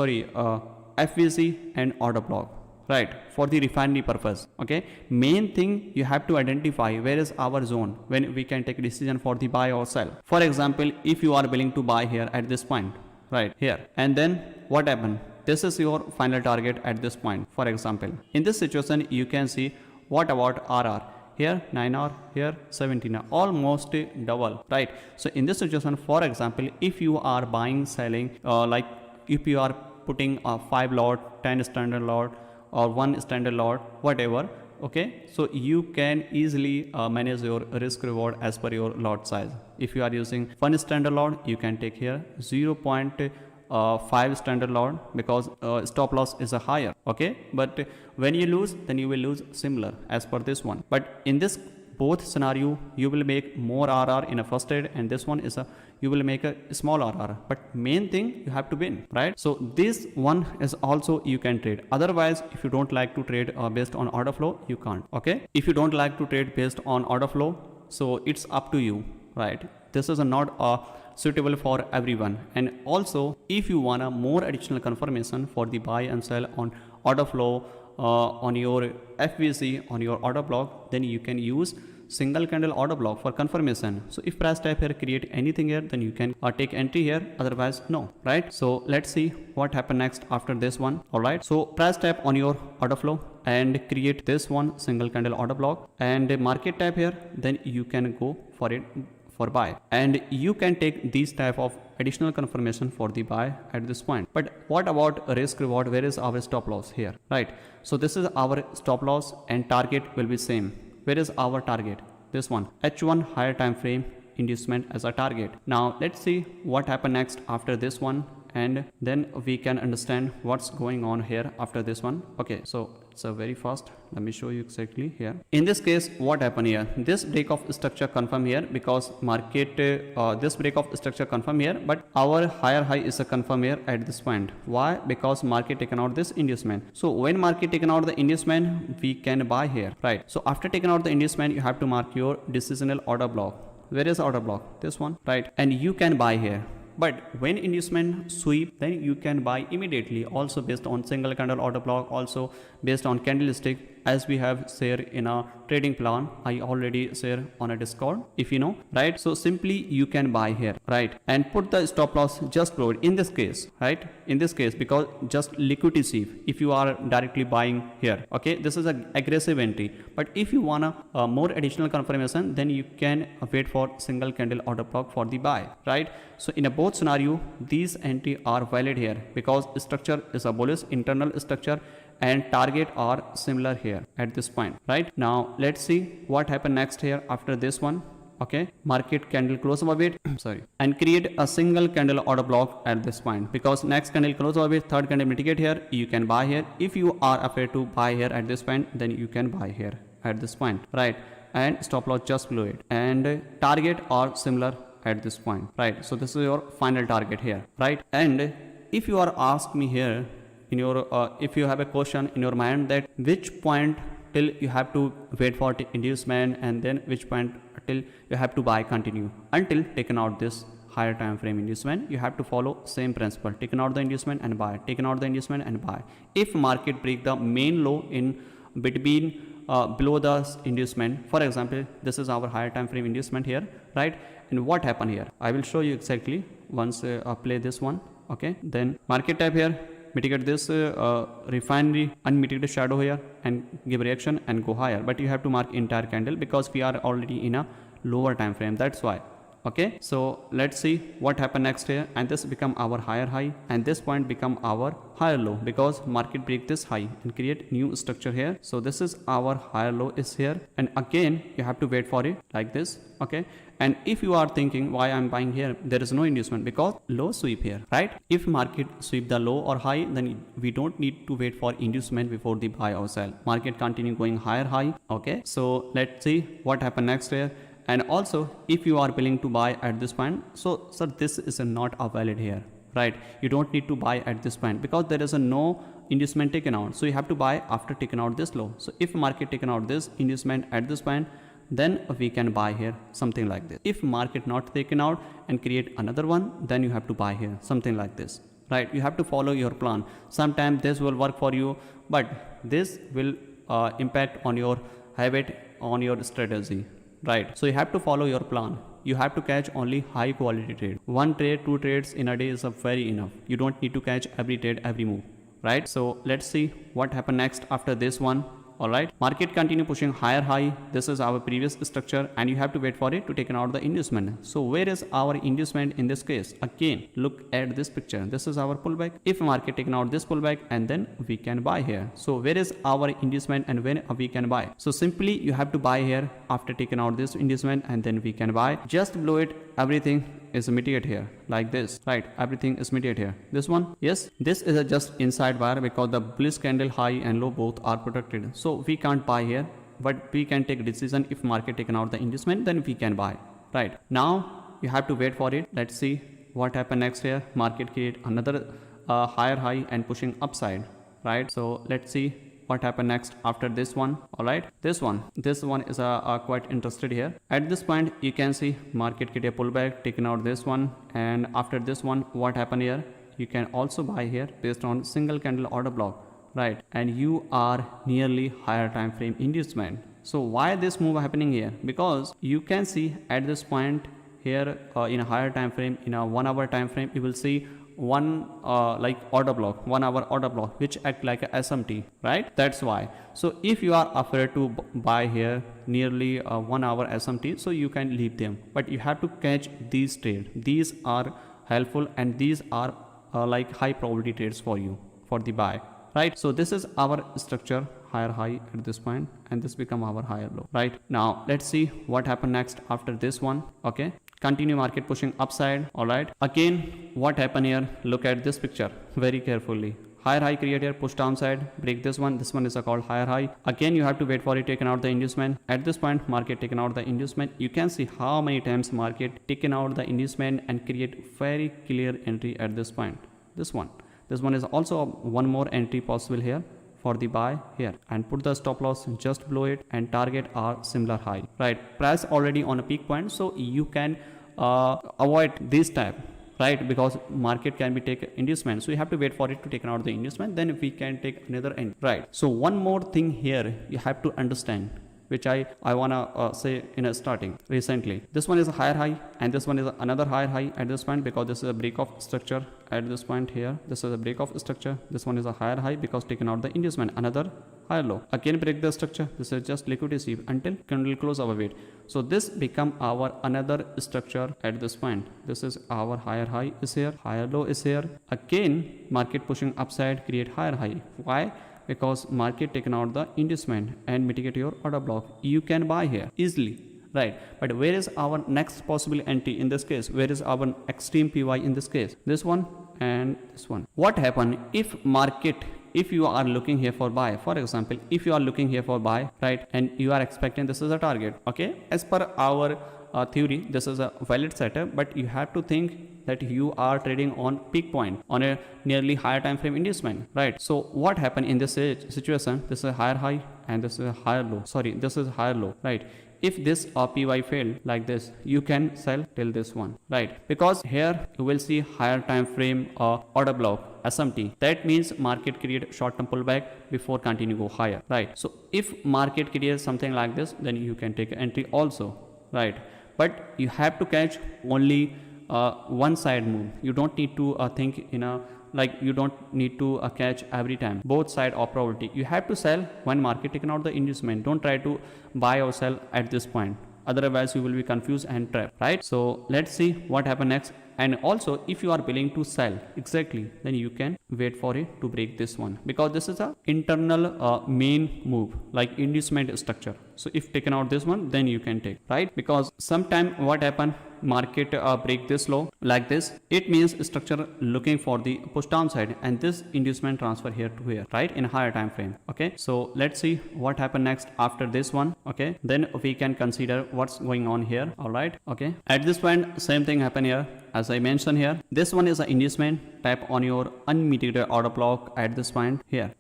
FVC and order block, right? For the refinery purpose. Okay. Main thing you have to identify where is our zone when we can take a decision for the buy or sell. For example, if you are willing to buy here at this point, right here, and then what happened? This is your final target at this point. For example, in this situation, you can see what about RR. Here 9R, here 17R, almost double, right? So in this situation, for example, if you are buying, selling, like if you are putting a 5 lot, 10 standard lot or 1 standard lot, whatever, okay, so you can easily manage your risk reward as per your lot size. If you are using 1 standard lot, you can take here 0.5 5 standard lot because stop loss is a higher, okay, but when you lose, then you will lose similar as per this one. But in this both scenario, you will make more RR in a first trade, and this one is a you will make a small RR, but main thing you have to win, right? So this one is also you can trade. Otherwise, if you don't like to trade based on order flow, you can't, okay? If you don't like to trade based on order flow, so it's up to you, right? This is not suitable for everyone. And also, if you want a more additional confirmation for the buy and sell on order flow on your FVC, on your order block, then you can use single candle order block for confirmation. So if price type here create anything here, then you can take entry here, otherwise no, right? So let's see what happen next after this one. All right, so price type on your order flow and create this one single candle order block, and market type here, then you can go for it for buy, and you can take these type of additional confirmation for the buy at this point. But what about risk reward? Where is our stop loss here, right? So this is our stop loss and target will be same. Where is our target? This one, H1 higher time frame inducement as a target. Now let's see what happened next after this one, and then we can understand what's going on here after this one. Okay, so it's a very fast, let me show you exactly here. In this case, what happened here? This break of structure confirm here because market this break of structure confirm here, but our higher high is a confirm here at this point. Why? Because market taken out this inducement. So when market taken out the inducement, we can buy here, right? So after taking out the inducement, you have to mark your decisional order block. Where is order block? This one, right? And you can buy here. But when inducement sweep, then you can buy immediately, also based on single candle order block, also based on candlestick, as we have shared in a trading plan. I already share on a Discord, if you know, right? So simply you can buy here, right? And put the stop loss just below it in this case, right? In this case, because just liquidity sweep, if you are directly buying here, okay, this is an aggressive entry. But if you wanna more additional confirmation, then you can wait for single candle order block for the buy, right? So in a both scenario, these entry are valid here because structure is a bullish internal structure and target are similar here at this point, right? Now let's see what happened next here after this one. Okay, market candle close above it sorry, and create a single candle order block at this point, because next candle close above it, third candle mitigate here, you can buy here. If you are afraid to buy here at this point, then you can buy here at this point, right? And stop loss just below it, and target are similar at this point, right? So this is your final target here, right? And if you are asked me here in your if you have a question in your mind that which point till you have to wait for inducement, and then which point till you have to buy continue until taken out this higher time frame inducement, you have to follow same principle, taken out the inducement and buy, taken out the inducement and buy. If market break the main low in between below the inducement, for example, this is our higher time frame inducement here, right? And what happened here, I will show you exactly once I play this one. Okay, then market type here, mitigate this refinery unmitigated shadow here and give reaction and go higher, but you have to mark entire candle because we are already in a lower time frame, that's why. Okay, so let's see what happened next here, and this become our higher high, and this point become our higher low because market break this high and create new structure here. So this is our higher low is here, and again you have to wait for it like this. Okay, and if you are thinking why I'm buying here, there is no inducement because low sweep here, right? If market sweep the low or high, then we don't need to wait for inducement before the buy or sell. Market continue going higher high. Okay, so let's see what happened next here. And also if you are willing to buy at this point, so sir, this is not a valid here, right? You don't need to buy at this point because there is a no inducement taken out, so you have to buy after taking out this low. So if market taken out this inducement at this point, then we can buy here something like this. If market not taken out and create another one, then you have to buy here something like this, right? You have to follow your plan. Sometimes this will work for you, but this will impact on your habit, on your strategy, right? So you have to follow your plan. You have to catch only high quality trade. One trade, two trades in a day is very enough. You don't need to catch every trade, every move, right? So let's see what happened next after this one. All right, market continue pushing higher high. This is our previous structure, and you have to wait for it to take out the inducement. So where is our inducement in this case? Again, look at this picture. This is our pullback. If market taken out this pullback, and then we can buy here. So where is our inducement and when we can buy? So simply you have to buy here after taking out this inducement, and then we can buy. Just below it, everything is mitigated here like this, right? Everything is mitigated here. This one, yes, this is a just inside buyer because the bullish candle high and low both are protected. So we can't buy here, but we can take decision if market taken out the inducement, then we can buy, right? Now you have to wait for it. Let's see what happen next here. Market create another higher high and pushing upside, right? So let's see what happened next after this one. All right, this one is quite interested here. At this point you can see market get a pullback, taking out this one, and after this one what happened here, you can also buy here based on single candle order block, right? And you are nearly higher time frame inducement. So why this move happening here? Because you can see at this point here in a higher time frame, in a 1 hour time frame, you will see one like order block, 1 hour order block, which act like a SMT, right? That's why. So if you are afraid to buy here nearly 1 hour SMT, so you can leave them, but you have to catch these trades. These are helpful and these are like high probability trades for you for the buy, right? So this is our structure, higher high at this point, and this become our higher low. Right now let's see what happened next after this one. Okay, continue market pushing upside. All right, again what happened here, look at this picture very carefully. Higher high create here, push downside, break this one is a called higher high. Again you have to wait for it taken out the inducement. At this point market taken out the inducement. You can see how many times market taken out the inducement and create very clear entry at this point. This one is also one more entry possible here for the buy here, and put the stop loss just below it and target our similar high, right? Price already on a peak point, so you can avoid this type, right? Because market can be take inducement, so you have to wait for it to take out the inducement, then we can take another end, right? So one more thing here you have to understand, which I wanna say in a starting recently. This one is a higher high and this one is another higher high at this point, because this is a break of structure at this point here. This is a break of structure. This one is a higher high because taken out the inducement. Another higher low. Again break the structure. This is just liquidity until candle close our weight. So this become our another structure at this point. This is our higher high is here, higher low is here. Again market pushing upside, create higher high. Why? Because market taken out the inducement and mitigate your order block. You can buy here easily, right? But where is our next possible entry in this case? Where is our extreme PY in this case? This one and this one. What happen if market, if you are looking here for buy, for example, if you are looking here for buy, right, and you are expecting this is a target, okay, as per our theory this is a valid setup, but you have to think that you are trading on peak point on a nearly higher time frame inducement, right? So what happened in this situation? This is a higher high and this is a higher low. Sorry, this is higher low, right? If this PY failed like this, you can sell till this one, right? Because here you will see higher time frame order block SMT. That means market create short term pullback before continue go higher, right? So if market creates something like this, then you can take entry also, right? But you have to catch only one side move. You don't need to think in a like you don't need to catch every time both side of probability. You have to sell when market taken out the inducement. Don't try to buy or sell at this point, otherwise you will be confused and trapped, right? So let's see what happen next. And also if you are willing to sell exactly, then you can wait for it to break this one, because this is a internal main move like inducement structure. So if taken out this one, then you can take, right? Because sometime what happen, market break this low like this, it means structure looking for the push downside, and this inducement transfer here to here, right, in higher time frame. Okay, so let's see what happen next after this one. Okay, then we can consider what's going on here. All right, okay, at this point same thing happen here. As I mentioned here, this one is an inducement. Tap on your unmitigated order block at this point here.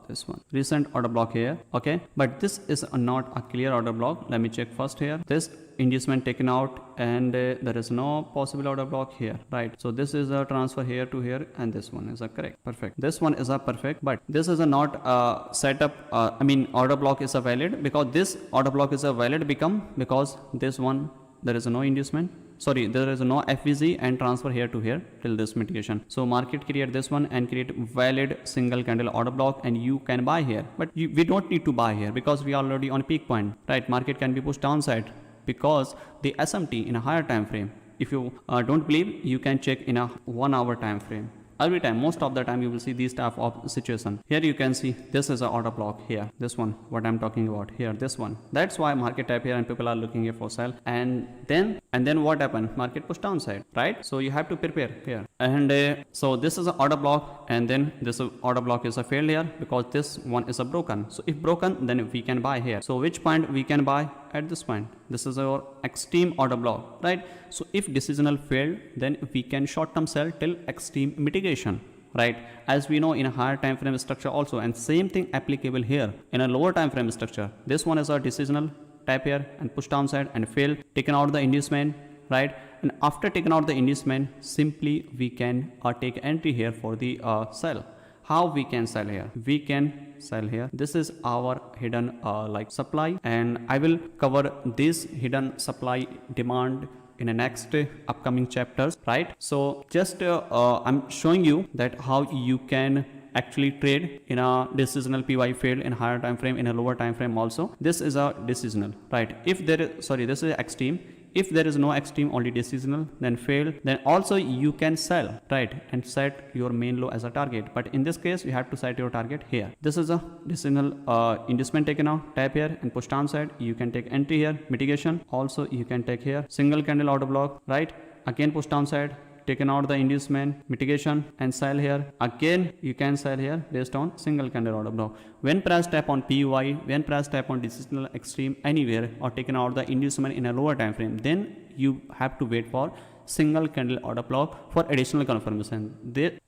This one, recent order block here. Okay, but this is not a clear order block. Let me check first here. This inducement taken out, and there is no possible order block here, right? So this is a transfer here to here, and this one is a correct, perfect. This one is a perfect, but this is a not setup. I mean order block is a valid, because this order block is a valid because this one there is no inducement. Sorry, there is no FVG and transfer here to here till this mitigation. So market create this one and create valid single candle order block, and you can buy here. But we don't need to buy here because we are already on peak point, right? Market can be pushed downside because the SMT in a higher time frame. If you don't believe, you can check in a 1 hour time frame. Every time, most of the time, you will see these type of situation. Here you can see this is an order block here. This one, what I'm talking about here, this one. That's why market type here and people are looking here for sell. And then and then what happened? Market push downside, right? So you have to prepare here. And so this is an order block, and then this order block is a failure because this one is a broken. So if broken, then we can buy here. So which point we can buy? At this point. This is our extreme order block, right? So if decisional failed, then we can short term sell till extreme mitigation, right? As we know in a higher time frame structure also, and same thing applicable here in a lower time frame structure. This one is a decisional tap here and push downside and fail, taken out the inducement, right? And after taking out the inducement, simply we can take entry here for the sell. How we can sell here? We can sell here. This is our hidden like supply, and I will cover this hidden supply demand in the next upcoming chapters, right? So just I'm showing you that how you can actually trade in a decisional PY failed in higher time frame, in a lower time frame also. This is a decisional, right? If there is, sorry, this is extreme. If there is no extreme, only decisional, then fail, then also you can sell, right? And set your main low as a target. But in this case, you have to set your target here. This is a decisional inducement taken out, tap here and push downside. You can take entry here, mitigation. Also, you can take here, single candle order block, right? Again, push downside, taken out the inducement, mitigation, and sell here. Again, you can sell here based on single candle order block. When price tap on PY, when price tap on decisional extreme anywhere, or taken out the inducement in a lower time frame, then you have to wait for single candle order block for additional confirmation.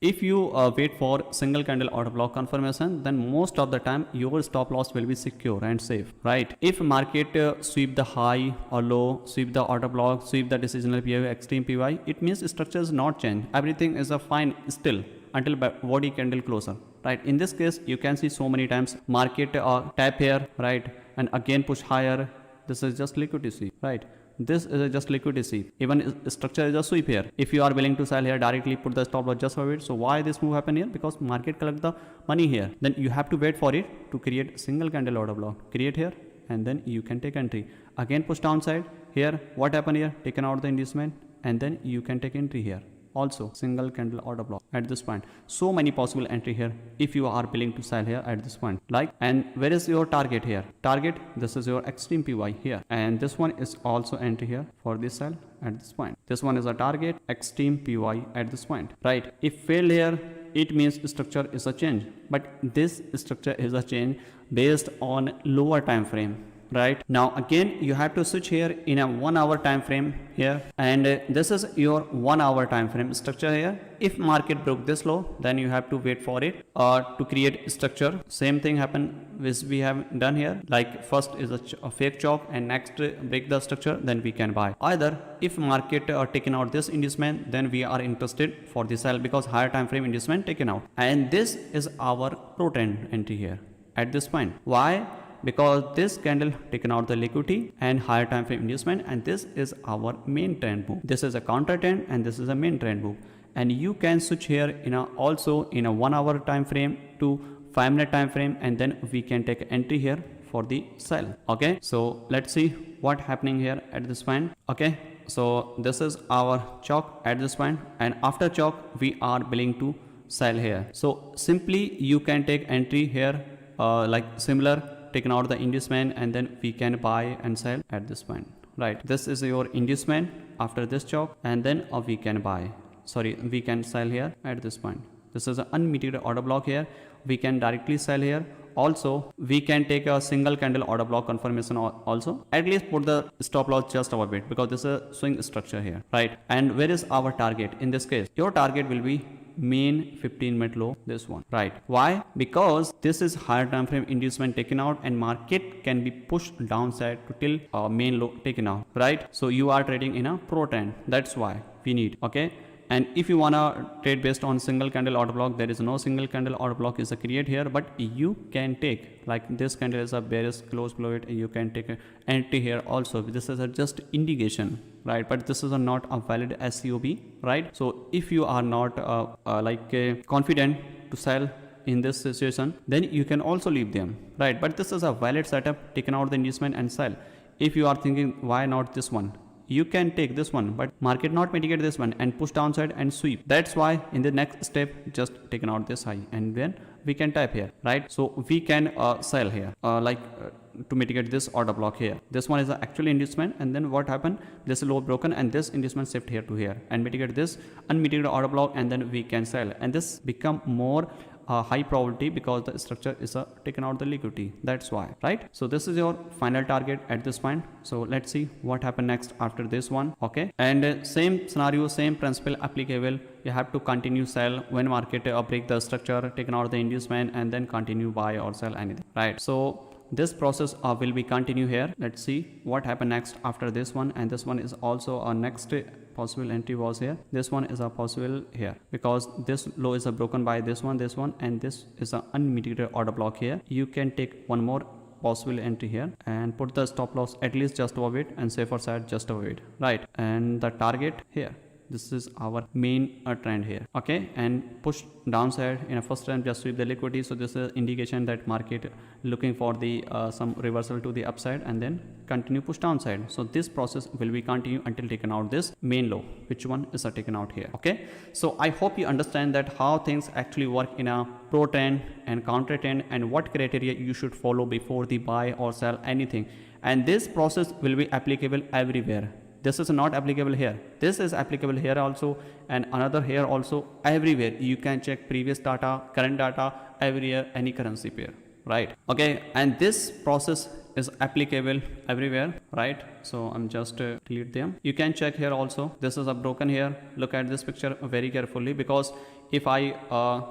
If you wait for single candle order block confirmation, then most of the time your stop loss will be secure and safe, right? If market sweep the high or low, sweep the order block, sweep the decisional PY, extreme PY, it means structure is not changed. Everything is a fine still until body candle closer, right? In this case, you can see so many times market tap here, right? And again push higher. This is just liquidity, right? This is just liquidity. Even structure is a sweep here. If you are willing to sell here, directly put the stop loss just for it. So why this move happen here? Because market collect the money here. Then you have to wait for it to create single candle order block. Create here, and then you can take entry. Again push downside here. What happened here? Taken out the inducement, and then you can take entry here. Also single candle order block at this point. So many possible entry here if you are willing to sell here at this point. Like, and where is your target here? Target, this is your extreme PY here, and this one is also entry here for this sell at this point. This one is a target, extreme PY at this point, right? If fail here, it means structure is a change, but this structure is a change based on lower time frame. Right now, again, you have to switch here in a 1 hour time frame here, and this is your 1 hour time frame structure here. If market broke this low, then you have to wait for it to create structure. Same thing happen which we have done here. Like first is a fake chop, and next break the structure, then we can buy. Either if market taken out this inducement, then we are interested for the sell because higher time frame inducement taken out, and this is our pro trend entry here at this point. Why? Because this candle taken out the liquidity and higher time frame inducement, and this is our main trend move. This is a counter trend, and this is a main trend move. And you can switch here in a also in a 1 hour time frame to 5-minute time frame, and then we can take entry here for the sell. Okay, so let's see what happening here at this point. Okay, so this is our chalk at this point, and after chalk we are willing to sell here. So simply you can take entry here like similar, taken out the inducement, and then we can buy and sell at this point, right? This is your inducement after this chalk, and then we can buy, sorry, we can sell here at this point. This is an unmitigated order block here. We can directly sell here. Also, we can take a single candle order block confirmation also. At least put the stop loss just above it because this is a swing structure here, right? And where is our target? In this case, your target will be main 15-minute low, this one, right? Why? Because this is higher time frame inducement taken out, and market can be pushed downside to till main low taken out, right? So you are trading in a pro trend. That's why we need, okay? And if you wanna trade based on single candle order block, there is no single candle order block is a create here, but you can take, like this candle is a bearish close below it, you can take an entry here also. This is a just indication, right? But this is not a valid SCOB, right? So if you are not confident to sell in this situation, then you can also leave them, right? But this is a valid setup, taken out the inducement and sell. If you are thinking why not this one, you can take this one, but market not mitigate this one and push downside and sweep. That's why in the next step just taken out this high, and then we can tap here, right? So we can sell here to mitigate this order block here. This one is the actual inducement, and then what happened, this low broken and this inducement shift here to here and mitigate this unmitigated order block, and then we can sell, and this become more high probability because the structure is taken out the liquidity. That's why, right? So this is your final target at this point. So let's see what happened next after this one. Okay, and same scenario, same principle applicable. You have to continue sell when market break the structure, taken out the inducement, and then continue buy or sell anything, right? So this process will be continue here. Let's see what happened next after this one, and this one is also a next possible entry was here. This one is a possible here because this low is broken by this one, and this is an unmitigated order block here. You can take one more possible entry here and put the stop loss at least just above it and safer side just above it, right? And the target here, this is our main trend here. Okay, and push downside in a first trend, just sweep the liquidity. So this is indication that market looking for the some reversal to the upside and then continue push downside. So this process will be continue until taken out this main low, which one is taken out here. Okay, so I hope you understand that how things actually work in a pro trend and counter trend, and what criteria you should follow before the buy or sell anything. And this process will be applicable everywhere. This is not applicable here, this is applicable here also, and another here also. Everywhere you can check previous data, current data, everywhere, any currency pair, right? Okay, and this process is applicable everywhere, right? So I'm just delete them. You can check here also. This is a broken here. Look at this picture very carefully, because if I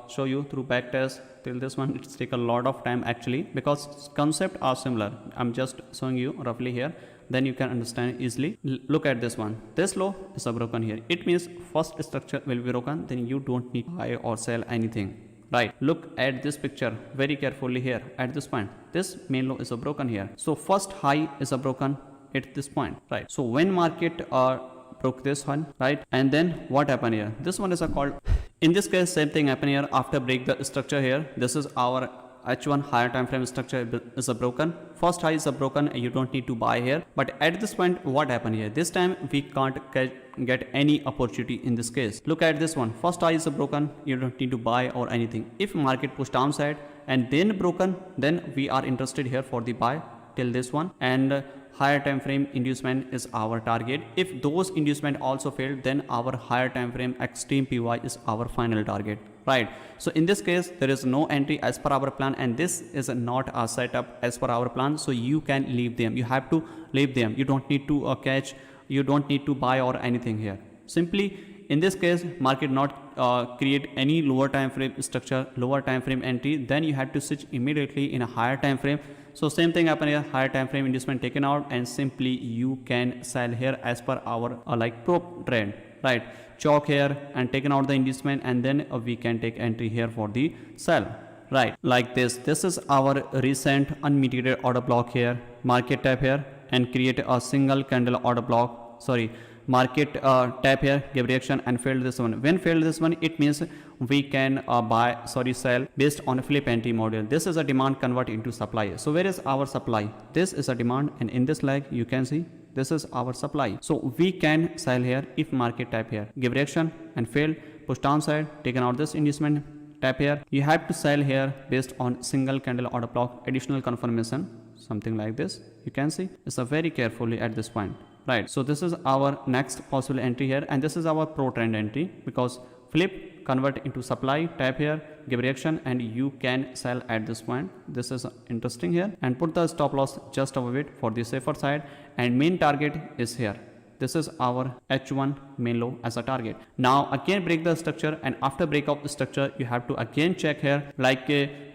show you through back test till this one, it's take a lot of time actually, because concept are similar. I'm just showing you roughly here, then you can understand easily. Look at this one. This low is a broken here. It means first structure will be broken, then you don't need to buy or sell anything, right? Look at this picture very carefully here at this point. This main low is a broken here. So first high is a broken at this point, right? So when market broke this one, right? And then what happened here? This one is a called, in this case same thing happened here after break the structure here. This is our H1 higher time frame structure is a broken. First high is a broken, you don't need to buy here. But at this point, what happened here? This time we can't get any opportunity in this case. Look at this one. First high is a broken, you don't need to buy or anything. If market push downside and then broken, then we are interested here for the buy till this one. And higher time frame inducement is our target. If those inducement also failed, then our higher time frame extreme PY is our final target, right? So in this case there is no entry as per our plan, and this is not a setup as per our plan, so you can leave them. You have to leave them. You don't need to catch, you don't need to buy or anything here. Simply in this case market not create any lower time frame structure, lower time frame entry, then you have to switch immediately in a higher time frame. So same thing happen here, higher time frame inducement taken out, and simply you can sell here as per our pro trend, right? Chalk here and taken out the inducement, and then we can take entry here for the sell, right? Like this. This is our recent unmitigated order block here. Market tap here and create a single candle order block. Sorry, market tap here, give reaction and failed this one. When failed this one, it means we can sell based on a flip entry model. This is a demand convert into supply. So where is our supply? This is a demand, and in this leg you can see this is our supply. So we can sell here if market tap here, give reaction and fail, push downside, taken out this inducement, tap here. You have to sell here based on single candle order block, additional confirmation, something like this. You can see it's a very carefully at this point, right? So this is our next possible entry here, and this is our pro trend entry, because flip convert into supply, tap here, give reaction, and you can sell at this point. This is interesting here, and put the stop loss just above it for the safer side, and main target is here. This is our H1 main low as a target. Now again break the structure, and after break of the structure you have to again check here, like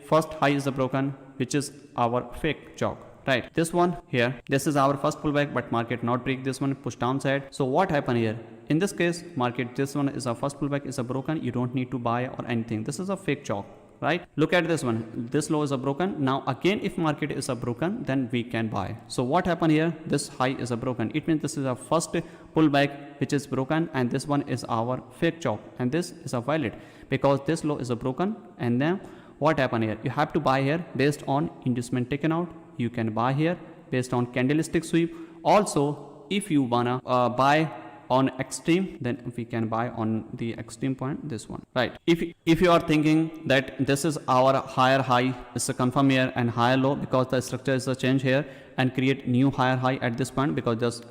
first high is broken, which is our fake chalk, right? This one here, this is our first pullback, but market not break this one, push downside. So what happened here? In this case market, this one is a first pullback, is a broken, you don't need to buy or anything. This is a fake chalk, right? Look at this one. This low is a broken. Now again if market is a broken, then we can buy. So what happened here? This high is a broken. It means this is a first pullback which is broken, and this one is our fake chalk, and this is a valid because this low is a broken. And then what happened here? You have to buy here based on inducement taken out. You can buy here based on candlestick sweep. Also if you wanna buy on extreme, then we can buy on the extreme point, this one, right? If you are thinking that this is our higher high, it's a confirm here, and higher low because the structure is a change here and create new higher high at this point because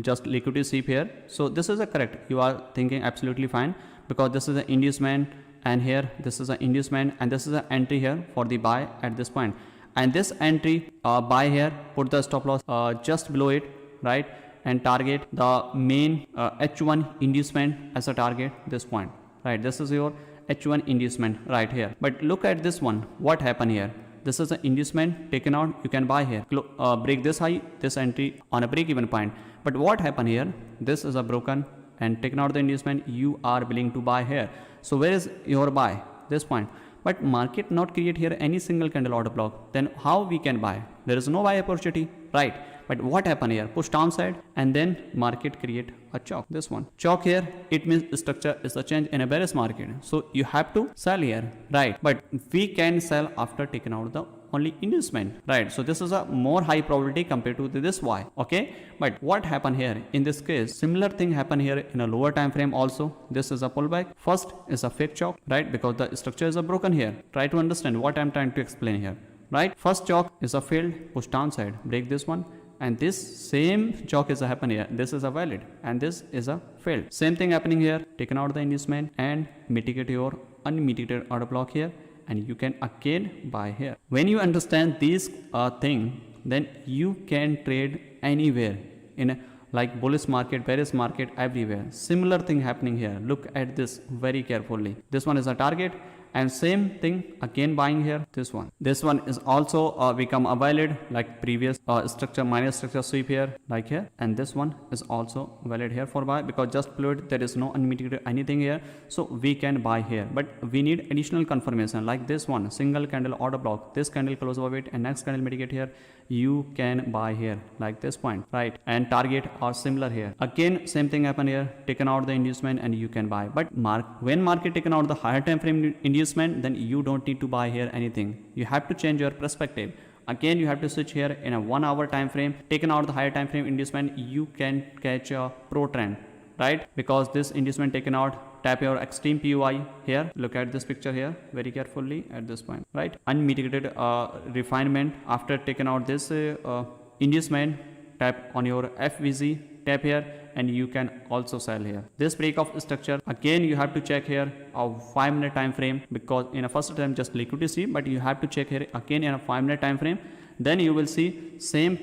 just liquidity sweep here. So this is a correct, you are thinking absolutely fine, because this is an inducement and here this is an inducement and this is an entry here for the buy at this point, and this entry buy here, put the stop loss just below it, right? And target the main H1 inducement as a target this point, right? This is your H1 inducement right here. But look at this one, what happened here? This is an inducement taken out, you can buy here, break this high, this entry on a break even point. But what happened here? This is a broken and taken out the inducement, you are willing to buy here. So where is your buy? This point. But market not create here any single candle order block, then how we can buy? There is no buy opportunity, right? But what happened here? Push downside and then market create a chalk, this one. Chalk here, it means structure is a change in a bearish market. So you have to sell here, right? But we can sell after taking out the only inducement, right? So this is a more high probability compared to this Y, okay? But what happened here? In this case, similar thing happened here in a lower time frame also. This is a pullback. First is a fake chalk, right? Because the structure is a broken here. Try to understand what I'm trying to explain here, right? First chalk is a failed, push downside, break this one. And this same chalk is a happen here. This is a valid and this is a failed. Same thing happening here. Taken out the inducement and mitigate your unmitigated order block here, and you can again buy here. When you understand these thing, then you can trade anywhere in a, like bullish market, bearish market, everywhere. Similar thing happening here. Look at this very carefully. This one is a target. And same thing again buying here, this one is also become a valid like previous structure minus structure sweep here like here, and this one is also valid here for buy because just below it there is no unmitigated anything here, so we can buy here. But we need additional confirmation like this one, single candle order block, this candle close above it and next candle mitigate here, you can buy here like this point, right? And target are similar here. Again same thing happen here, taken out the inducement and you can buy. But when market taken out the higher time frame inducement, then you don't need to buy here anything. You have to change your perspective. Again you have to switch here in a 1 hour time frame, taken out the higher time frame inducement, you can catch a pro trend, right? Because this inducement taken out, tap your extreme POI here, look at this picture here very carefully at this point, right? Unmitigated refinement after taken out this inducement, tap on your FVZ, tap here and you can also sell here. This break of structure, again you have to check here a 5-minute time frame, because in a first time just liquidity see, but you have to check here again in a 5-minute time frame, then you will see same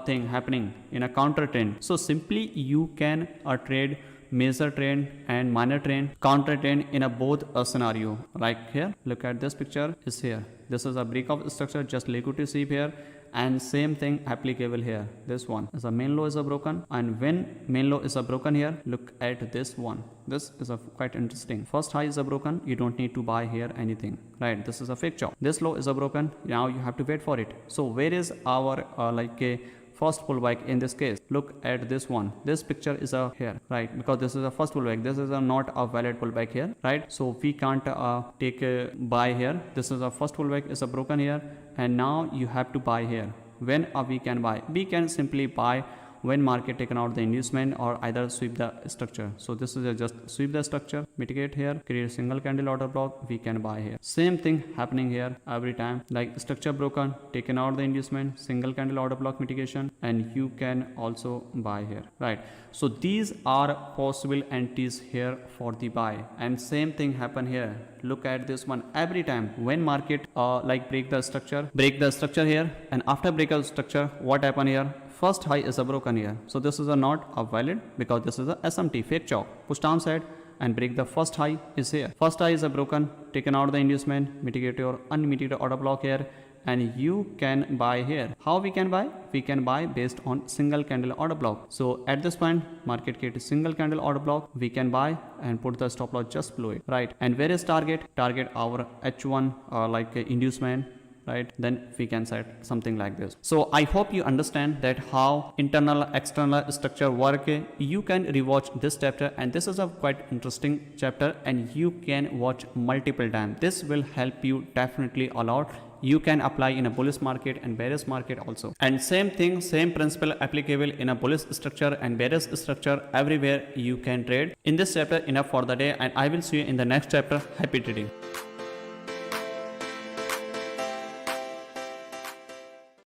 thing happening in a counter trend. So simply you can trade major trend and minor trend, counter trend in a both scenario. Like here, look at this picture is here. This is a break of structure, just liquidity sweep here. And same thing applicable here. This one is a main low is a broken, and when main low is a broken here, look at this one. This is a quite interesting. First high is a broken, you don't need to buy here anything, right? This is a fake chop. This low is a broken, now you have to wait for it. So where is our like a first pullback in this case? Look at this one. This picture is a here, right? Because this is a first pullback. This is a not a valid pullback here, right? So we can't take a buy here. This is a first pullback is a broken here, and now you have to buy here. When we can buy? We can simply buy when market taken out the inducement or either sweep the structure. So this is a just sweep the structure, mitigate here, create a single candle order block, we can buy here. Same thing happening here every time, like structure broken, taken out the inducement, single candle order block mitigation, and you can also buy here, right? So these are possible entries here for the buy, and same thing happen here. Look at this one every time when market like break the structure here, and after break of structure, what happen here? First high is a broken here, so this is a not a valid because this is a SMT fake chalk. Push downside and break the first high is here. First high is a broken, taken out the inducement, mitigate your unmitigated order block here, and you can buy here. How we can buy? We can buy based on single candle order block. So at this point, market create a single candle order block, we can buy and put the stop loss just below it, right? And where is target? Target our H1 like inducement right? Then we can set something like this. So I hope you understand that how internal external structure work. You can rewatch this chapter, and this is a quite interesting chapter, and you can watch multiple times. This will help you definitely a lot. You can apply in a bullish market and bearish market also. And same thing, same principle applicable in a bullish structure and bearish structure. Everywhere you can trade. In this chapter, enough for the day, and I will see you in the next chapter. Happy trading.